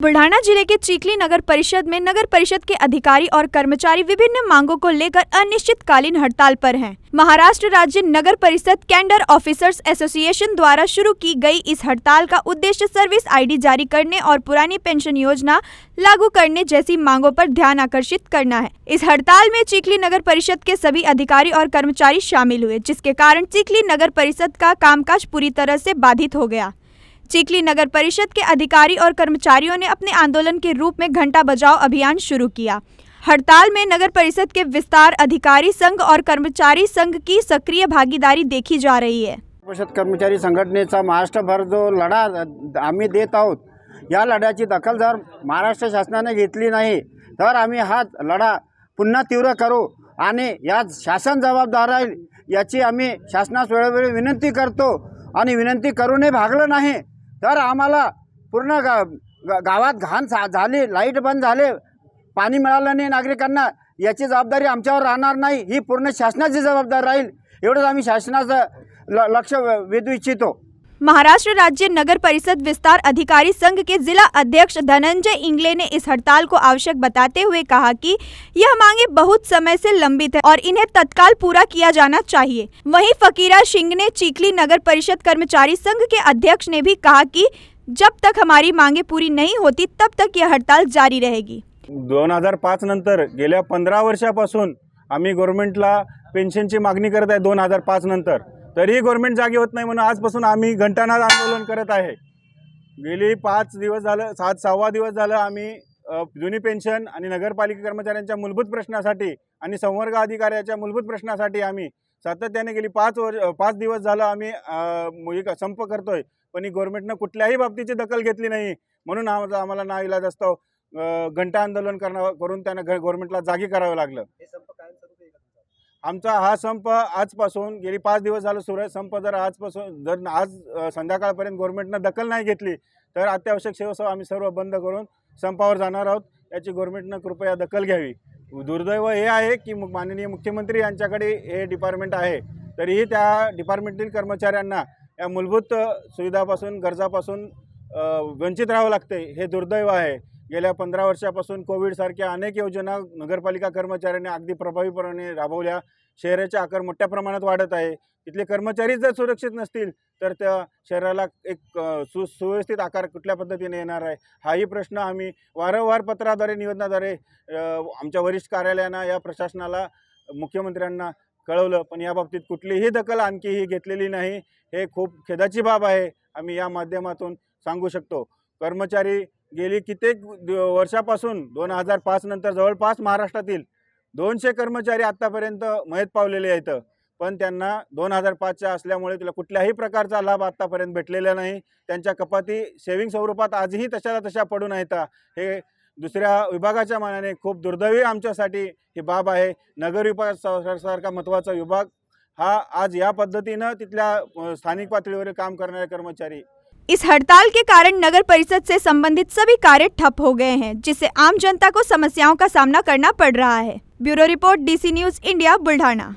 बुल्ढाना जिले के चिखली नगर परिषद में नगर परिषद के अधिकारी और कर्मचारी विभिन्न मांगों को लेकर अनिश्चितकालीन हड़ताल पर हैं। महाराष्ट्र राज्य नगर परिषद कैडर ऑफिसर्स एसोसिएशन द्वारा शुरू की गई इस हड़ताल का उद्देश्य सर्विस आईडी जारी करने और पुरानी पेंशन योजना लागू करने जैसी मांगों पर ध्यान आकर्षित करना है। इस हड़ताल में चिखली नगर परिषद के सभी अधिकारी और कर्मचारी शामिल हुए, जिसके कारण चिखली नगर परिषद का कामकाज पूरी तरह से बाधित हो गया। चिखली नगर परिषद के अधिकारी और कर्मचारियों ने अपने आंदोलन के रूप में घंटा बजाओ अभियान शुरू किया। हड़ताल में नगर परिषद के विस्तार अधिकारी संघ और कर्मचारी संघ की सक्रिय भागीदारी देखी जा रही है। परिषद कर्मचारी संघटनेचा महाराष्ट्रभर जो लढा आम्ही देत आहोत, या लढ्याची दखल जर महाराष्ट्र शासनाने घेतली नाही तर आम्ही हा लढा पुन्हा तीव्र करू आणि या शासन जबाबदार आहे याची आम्ही शासनास वेळोवेळी विनंती करतो आणि विनंती करूनही भागलं नाही तर आम्हाला पूर्ण गावात घाण झाली, लाईट बंद झाले, पाणी मिळालं नाही नागरिकांना, याची जबाबदारी आमच्यावर राहणार नाही, ही पूर्ण शासनाची जबाबदारी राहील, एवढंच आम्ही शासनाचं लक्ष वेधू इच्छितो। महाराष्ट्र राज्य नगर परिषद विस्तार अधिकारी संघ के जिला अध्यक्ष धनंजय इंगले ने इस हड़ताल को आवश्यक बताते हुए कहा कि यह मांगे बहुत समय से लंबित है और इन्हें तत्काल पूरा किया जाना चाहिए। वहीं फकीरा सिंह ने चिखली नगर परिषद कर्मचारी संघ के अध्यक्ष ने भी कहा कि जब तक हमारी मांगे पूरी नहीं होती तब तक यह हड़ताल जारी रहेगी। 2005 नंतर गेल्या 15 वर्षापासून आम्ही गव्हर्नमेंटला पेन्शनची मागणी करत आहे। 2005 नंतर तरी गव्हर्नमेंट जागी होत नाही म्हणून आजपासून आम्ही घंटानाद आंदोलन करत आहे। गेली 5 दिवस झालं, 6वा दिवस झालं आम्ही जुनी पेन्शन आणि नगरपालिका कर्मचाऱ्यांच्या मूलभूत प्रश्नासाठी आणि संवर्ग अधिकाऱ्याच्या मूलभूत प्रश्नासाठी आम्ही सातत्याने गेली 5 दिवस झालं आम्ही संप करतोय, पण गव्हर्नमेंटने कुठल्याही बाबतीची दखल घेतली नाही। म्हणून आम्हाला नाईलाज असतो घंटा आंदोलन करून त्यांना गव्हर्नमेंटला जागी करावं लागलं। आमचा हा संप आजपासून गेली 5 दिवस झालं सुरू आहे। संप जर आज संध्याकाळपर्यंत गव्हर्नमेंटने दखल नाही घेतली तर अत्यावश्यक सेवा आम्ही सर्व बंद करून संपावर जाणार आहोत। याची गव्हर्नमेंटने कृपया दखल घ्यावी। दुर्दैव हे आहे की माननीय मुख्यमंत्री यांच्याकडे हे डिपार्टमेंट आहे, तरीही त्या डिपार्टमेंटतील कर्मचाऱ्यांना या मूलभूत सुविधापासून गरजापासून वंचित राहावं लागते। हे दुर्दैव आहे। गेल्या 15 वर्षापासून कोविडसारख्या अनेक योजना नगरपालिका कर्मचाऱ्यांनी अगदी प्रभावीपणे राबवल्या। शहराचे आकार मोठ्या प्रमाणात वाढत आहे। तिथले कर्मचारी जर सुरक्षित नसतील तर त्या शहराला एक सुव्यवस्थित आकार कुठल्या पद्धतीने येणार आहे, हाही प्रश्न आम्ही वारंवार पत्राद्वारे निवेदनाद्वारे आमच्या वरिष्ठ कार्यालयांना या प्रशासनाला मुख्यमंत्र्यांना कळवलं, पण या बाबतीत कुठलीही दखल आणखीही घेतलेली नाही। हे खूप खेदाची बाब आहे। आम्ही या माध्यमातून सांगू शकतो कर्मचारी गेली कित्येक वर्षापासून 2005 नंतर जवळपास महाराष्ट्रातील 200 कर्मचारी आतापर्यंत मयत पावलेले आहेत, पण त्यांना 2005च्या असल्यामुळे तिला कुठल्याही प्रकारचा लाभ आतापर्यंत भेटलेला नाही। त्यांच्या कपाती सेविंग स्वरूपात आजही तशाला तशा पडून आहेत। हे दुसऱ्या विभागाच्या मानाने खूप दुर्दैवी आमच्यासाठी ही बाब आहे। नगर विभागासारखा महत्त्वाचा विभाग हा आज या पद्धतीने तिथल्या स्थानिक पातळीवर काम करणारे कर्मचारी। इस हड़ताल के कारण नगर परिषद से संबंधित सभी कार्य ठप हो गए हैं, जिससे आम जनता को समस्याओं का सामना करना पड़ रहा है। Bureau report DC news India Buldhana.